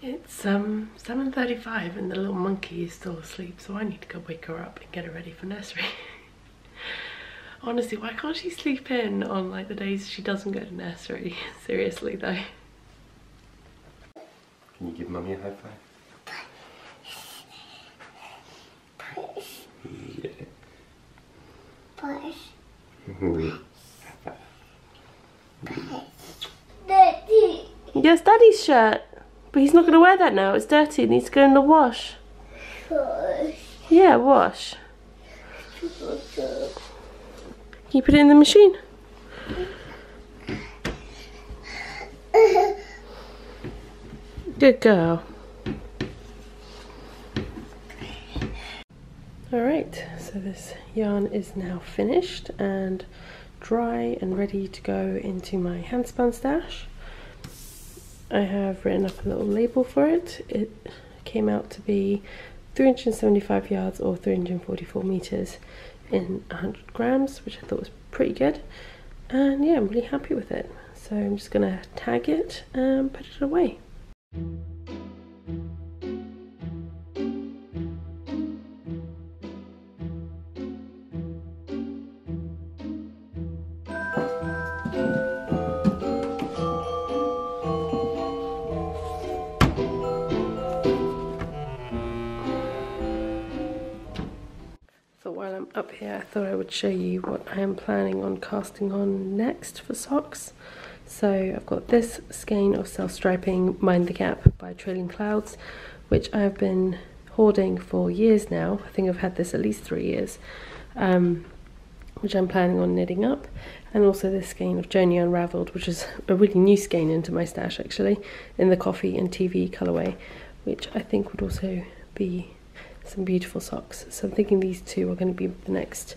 It's 7:35 and the little monkey is still asleep, so I need to go wake her up and get her ready for nursery. Honestly, why can't she sleep in on like the days she doesn't go to nursery? Seriously though. Can you give Mummy a high five? Yeah. Daddy. Yes, Daddy's shirt. But he's not going to wear that now. It's dirty. It needs to go in the wash. Yeah, wash. Can you put it in the machine? Good girl. Alright, so this yarn is now finished and dry and ready to go into my handspun stash. I have written up a little label for it. It came out to be 375 yards or 344 meters in 100 grams, which I thought was pretty good. And yeah, I'm really happy with it. So I'm just gonna tag it and put it away. Up here, I thought I would show you what I am planning on casting on next for socks. So I've got this skein of self-striping Mind the Gap by Trailing Clouds, which I've been hoarding for years now. I think I've had this at least 3 years, which I'm planning on knitting up. And also this skein of Joni Unraveled, which is a really new skein into my stash actually, in the coffee and TV colourway, which I think would also be some beautiful socks. So I'm thinking these two are going to be the next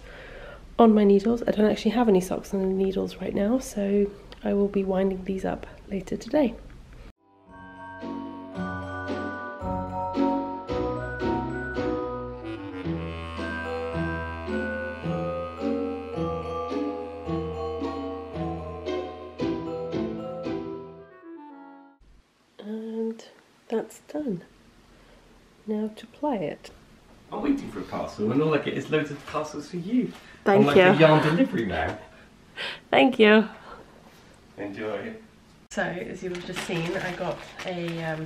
on my needles. I don't actually have any socks on the needles right now, so I will be winding these up later today. And that's done. Now to ply it. I'm waiting for a parcel and all I get is loads of parcels for you. Thank you. I'm like a yarn delivery man. Thank you. Enjoy. So, as you've just seen, I got a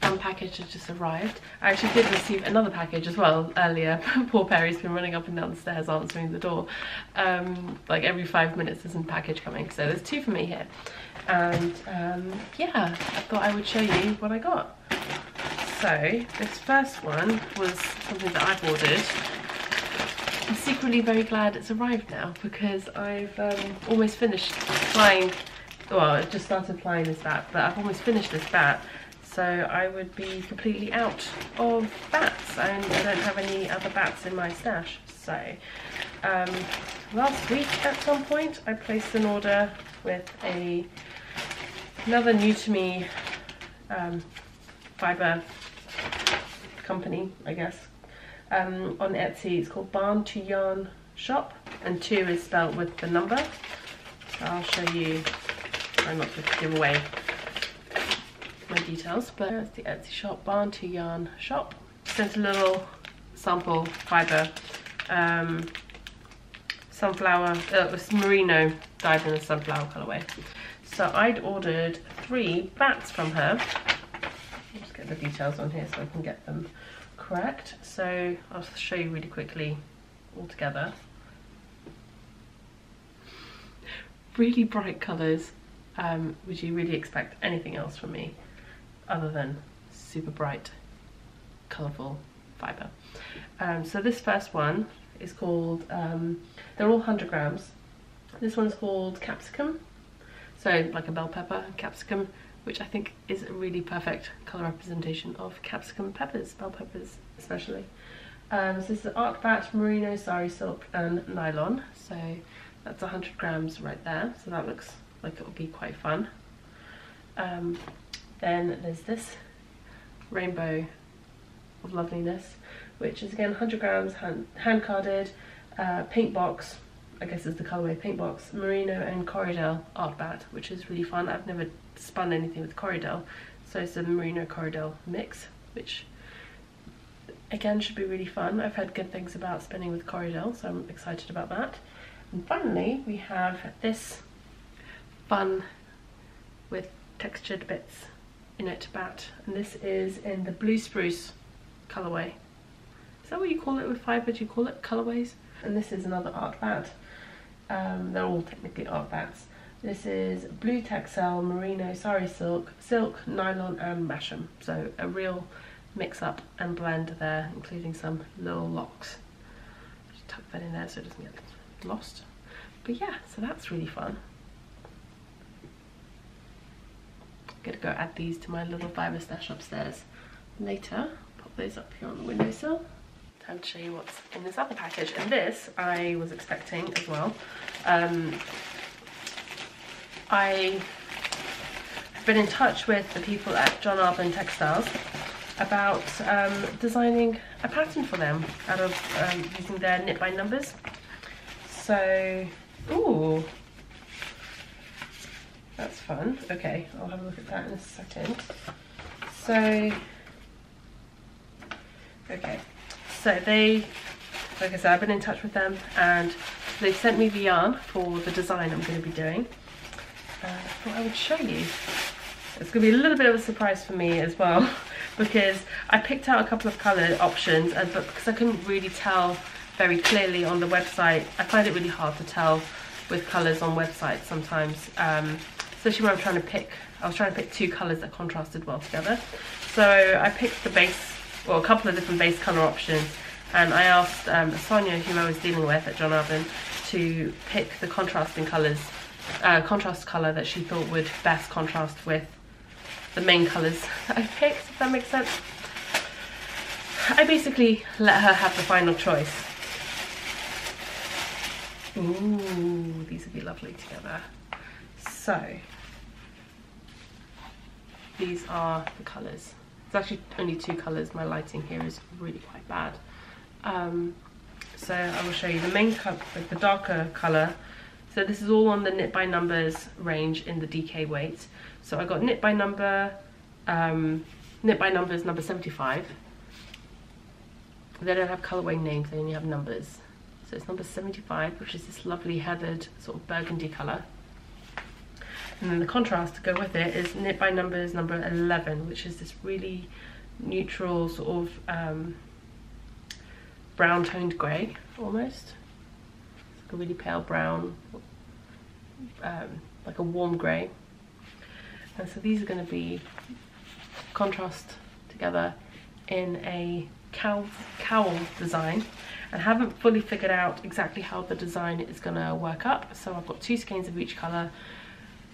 one package that just arrived. I actually did receive another package as well earlier. Poor Perry's been running up and down the stairs answering the door. Like every 5 minutes there's a package coming. So there's 2 for me here. And yeah, I thought I would show you what I got. So this first one was something that I've ordered. I'm secretly very glad it's arrived now because I've almost finished plying. Well, I just started plying this bat, but I've almost finished this bat. So I would be completely out of bats, and I don't have any other bats in my stash. So last week at some point I placed an order with another new to me fibre company, I guess, on Etsy. It's called Barn to Yarn Shop, and 2 is spelled with the number. So I'll show you, try not to give away my details, but there's the Etsy shop, Barn to Yarn Shop. Sent a little sample fibre, sunflower, it was merino dyed in a sunflower colourway. So I'd ordered 3 bats from her. I'll just get the details on here so I can get them correct. So I'll show you really quickly all together. Really bright colours. Would you really expect anything else from me other than super bright, colourful fibre? So this first one is called, they're all 100 grams. This one's called Capsicum. So like a bell pepper, capsicum, which I think is a really perfect colour representation of capsicum peppers, bell peppers especially. So this is Art Bat, Merino, Sari Silk and Nylon. So that's 100 grams right there. So that looks like it will be quite fun. Then there's this Rainbow of Loveliness, which is again 100 grams, hand carded, paint box. I guess is the colourway, paint box, Merino and Corriedale Art Bat, which is really fun. I've never spun anything with Corriedale, So it's a merino corridor mix, which again should be really fun. I've heard good things about spinning with corridor, so I'm excited about that. And finally we have this fun with textured bits in it bat, and this is in the blue spruce colorway. Is that what you call it with fibre? Do you call it colorways? And this is another art bat. They're all technically art bats. This is blue textile, merino, sari silk, silk, nylon and masham. So a real mix up and blend there, including some little locks. Just tuck that in there so it doesn't get lost. But yeah, so that's really fun. I'm gonna go add these to my little fibre stash upstairs later. Pop those up here on the windowsill. Time to show you what's in this other package. And this I was expecting as well. I've been in touch with the people at John Arbon Textiles about designing a pattern for them out of using their knit by numbers. So, ooh, that's fun. Okay, I'll have a look at that in a second. So, okay, so they, like I said, I've been in touch with them and they've sent me the yarn for the design I'm going to be doing. I thought I would show you. It's going to be a little bit of a surprise for me as well, because I picked out a couple of colour options, but because I couldn't really tell very clearly on the website, I find it really hard to tell with colours on websites sometimes, especially when I'm trying to pick. I was trying to pick two colours that contrasted well together. So I picked the base, well, a couple of different base colour options, and I asked Sonia, who I was dealing with at John Arbon, to pick the contrasting colours. Contrast colour that she thought would best contrast with the main colours that I picked, if that makes sense. I basically let her have the final choice. Ooh, these would be lovely together. So, these are the colours. It's actually only two colours, my lighting here is really quite bad. So I will show you the main colour, the darker colour. So this is all on the Knit by Numbers range in the DK weight. So I got Knit by Numbers number 75. They don't have colourway names, they only have numbers. So it's number 75, which is this lovely heathered sort of burgundy colour. And then the contrast to go with it is Knit by Numbers number 11, which is this really neutral sort of brown toned grey almost. A really pale brown, like a warm grey. And so these are going to be contrast together in a cowl design, and I haven't fully figured out exactly how the design is going to work up. So I've got 2 skeins of each colour.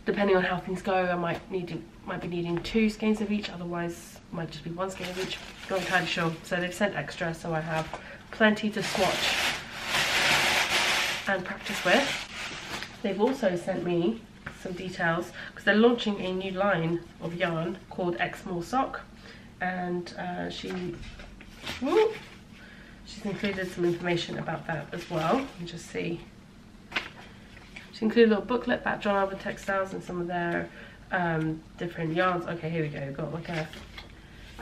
Depending on how things go, I might be needing 2 skeins of each, otherwise it might just be 1 skein of each. Not entirely sure. So they've sent extra, so I have plenty to swatch and practice with. They've also sent me some details because they're launching a new line of yarn called X More Sock, and she's included some information about that as well. You just see she included a little booklet about John Arbon Textiles and some of their different yarns. Okay, here we go. We've got like a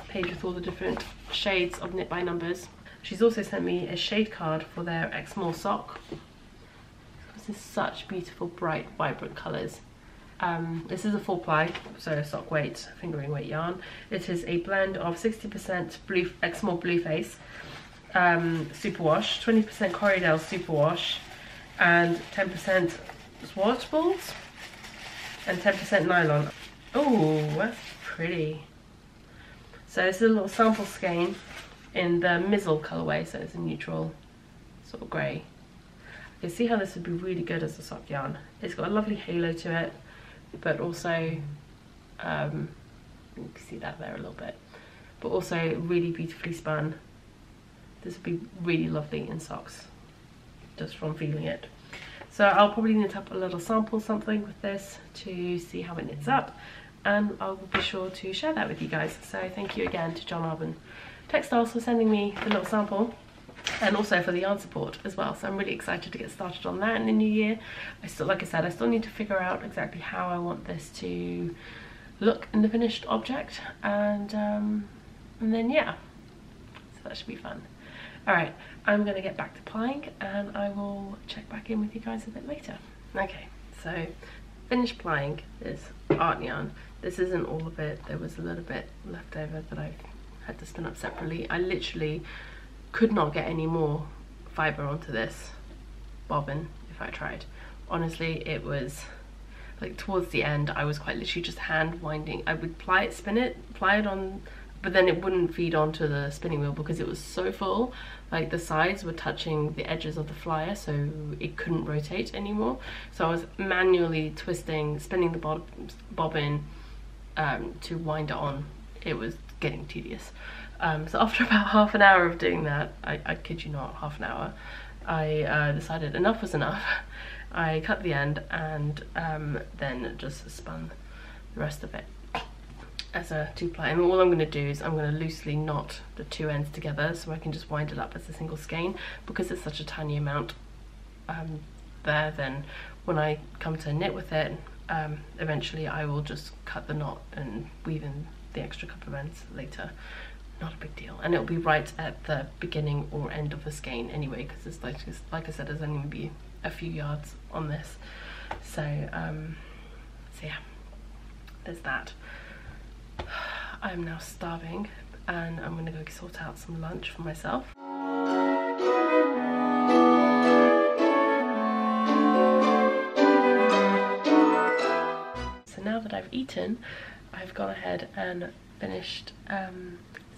page with all the different shades of Knit by Numbers. She's also sent me a shade card for their X More Sock. This is such beautiful, bright, vibrant colours. This is a 4-ply, so sock weight, fingering weight yarn. It is a blend of 60% blue, Exmoor Blue Face superwash, 20% Corriedale superwash, and 10% Swatchballs, and 10% nylon. Oh, that's pretty. So this is a little sample skein in the Mizzle colourway, so it's a neutral sort of grey. You can see how this would be really good as a sock yarn. It's got a lovely halo to it, but also, you can see that there a little bit, but also really beautifully spun. This would be really lovely in socks, just from feeling it. So I'll probably knit up a little sample something with this to see how it knits up, and I will be sure to share that with you guys. So thank you again to John Arbon Textiles for sending me the little sample, and also for the yarn support as well. So I'm really excited to get started on that in the new year. Like I said, I still need to figure out exactly how I want this to look in the finished object, and then yeah, so that should be fun. Alright, I'm gonna get back to plying and I will check back in with you guys a bit later. Okay, so finished plying this art yarn. This isn't all of it, there was a little bit left over that I've had to spin up separately. I literally could not get any more fibre onto this bobbin if I tried. Honestly, it was like towards the end I was quite literally just hand winding. I would ply it, spin it, ply it on, but then it wouldn't feed onto the spinning wheel because it was so full. Like the sides were touching the edges of the flyer, so it couldn't rotate anymore. So I was manually twisting, spinning the bobbin to wind it on. It was getting tedious. So after about half an hour of doing that, I kid you not, half an hour, I decided enough was enough. I cut the end and then just spun the rest of it as a 2-ply. And all I'm going to do is I'm going to loosely knot the 2 ends together so I can just wind it up as a single skein, because it's such a tiny amount there. Then when I come to knit with it, eventually I will just cut the knot and weave in the extra couple of ends later. Not a big deal, and it'll be right at the beginning or end of the skein anyway, because it's like I said, there's only going to be a few yards on this. So yeah, there's that. I am now starving and I'm gonna go sort out some lunch for myself. So now that I've eaten, I've gone ahead and finished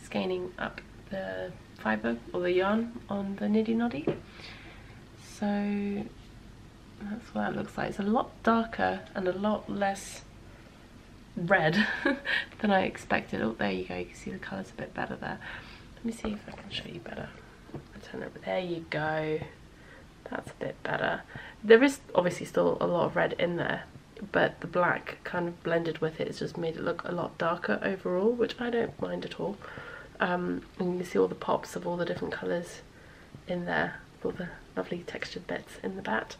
skeining up the fibre or the yarn on the Niddy Noddy. So that's what it looks like. It's a lot darker and a lot less red than I expected. Oh, there you go, you can see the colours a bit better there. Let me see if I can show you better. I'll turn it, there you go, that's a bit better. There is obviously still a lot of red in there, but the black kind of blended with it has just made it look a lot darker overall, which I don't mind at all. And you can see all the pops of all the different colours in there, all the lovely textured bits in the bat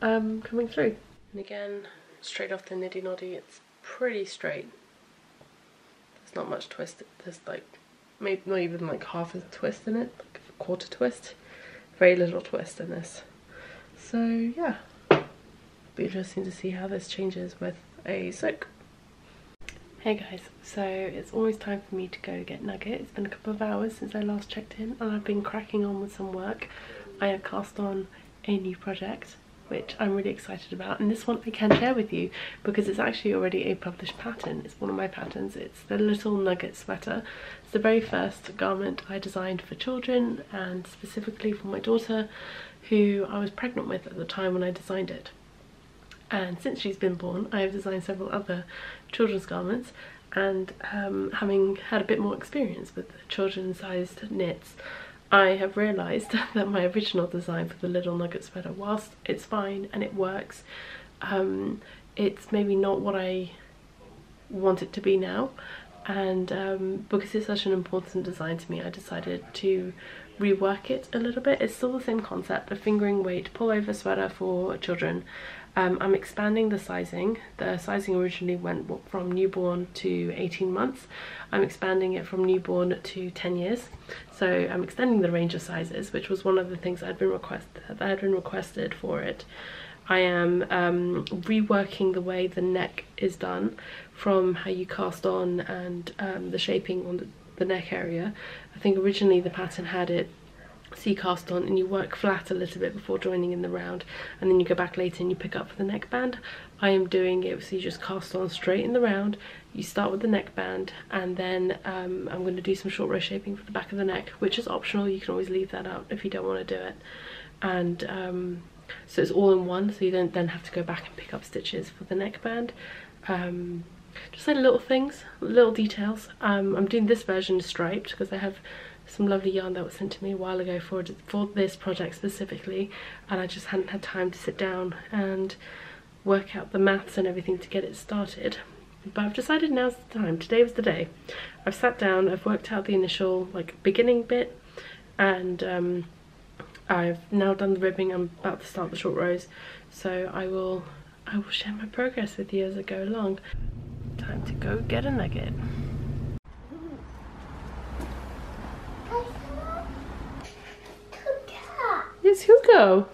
coming through. And again, straight off the Niddy Noddy, it's pretty straight. There's not much twist. There's like maybe not even like half a twist in it, like a quarter twist. Very little twist in this. So yeah, be interesting to see how this changes with a soak. Hey guys, so it's almost time for me to go get Nugget. It's been a couple of hours since I last checked in and I've been cracking on with some work. I have cast on a new project which I'm really excited about, and this one I can share with you because it's actually already a published pattern. It's one of my patterns. It's the little Nugget sweater. It's the very first garment I designed for children, and specifically for my daughter, who I was pregnant with at the time when I designed it. And since she's been born, I have designed several other children's garments, and having had a bit more experience with children-sized knits, I have realised that my original design for the little Nugget sweater, whilst it's fine and it works, it's maybe not what I want it to be now, and because it's such an important design to me, I decided to rework it a little bit. It's still the same concept, a fingering weight pullover sweater for children. I'm expanding the sizing. The sizing originally went from newborn to 18 months. I'm expanding it from newborn to 10 years. So I'm extending the range of sizes, which was one of the things that had been requested for it. I am reworking the way the neck is done, from how you cast on and the shaping on the neck area. I think originally the pattern had it cast on and you work flat a little bit before joining in the round, and then you go back later and you pick up for the neckband. I am doing it so you just cast on straight in the round, you start with the neckband, and then I'm going to do some short row shaping for the back of the neck, which is optional. You can always leave that out if you don't want to do it. And so it's all in one, so you don't then have to go back and pick up stitches for the neckband. Just like little things, little details. I'm doing this version striped because I have some lovely yarn that was sent to me a while ago for this project specifically, and I just hadn't had time to sit down and work out the maths and everything to get it started. But I've decided now's the time. Today was the day. I've sat down, I've worked out the initial beginning bit, and I've now done the ribbing. I'm about to start the short rows, so I will share my progress with you as I go along. Time to go get a nugget. Yes, Hugo.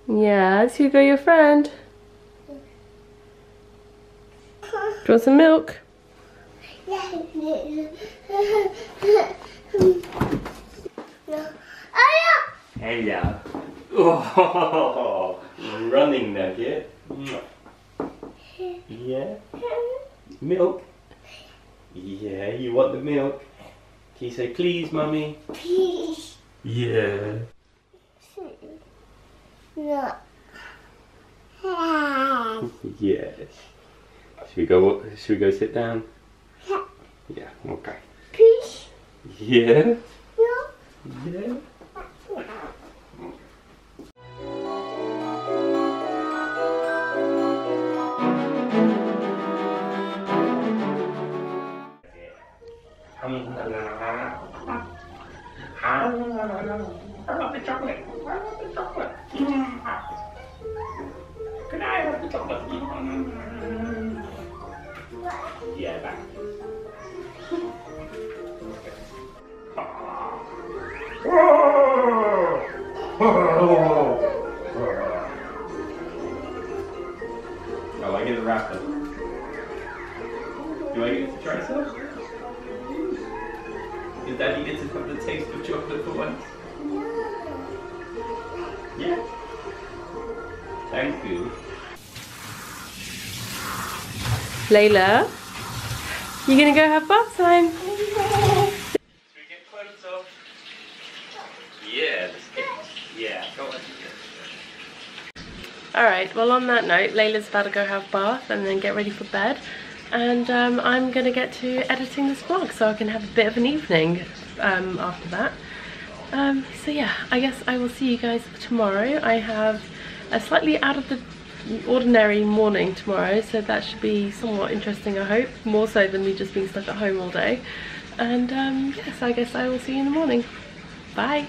Yeah, is Hugo your friend? Do you want some milk? Hey, yeah. Oh, running nugget. Yeah. Milk. Yeah, you want the milk? Can you say please, mummy? Please. Yeah. No. Yes. Should we go sit down? Yeah. Yeah, okay. Please. Yeah. No. Yeah. I want the chocolate. I want the chocolate. Can I have the chocolate? Yeah, back. Oh, I get the wrapper. Do I get to try some? Did Daddy get to have the taste of chocolate for once? Yeah. Thank you. Layla, you gonna go have bath time? Should we get clothes off? Yeah, yeah, go on. Alright, well on that note, Layla's about to go have bath and then get ready for bed. And I'm gonna get to editing this vlog so I can have a bit of an evening after that. So yeah, I guess I will see you guys tomorrow. I have a slightly out of the ordinary morning tomorrow, so that should be somewhat interesting, I hope. More so than me just being stuck at home all day. And yes, I guess I will see you in the morning. Bye!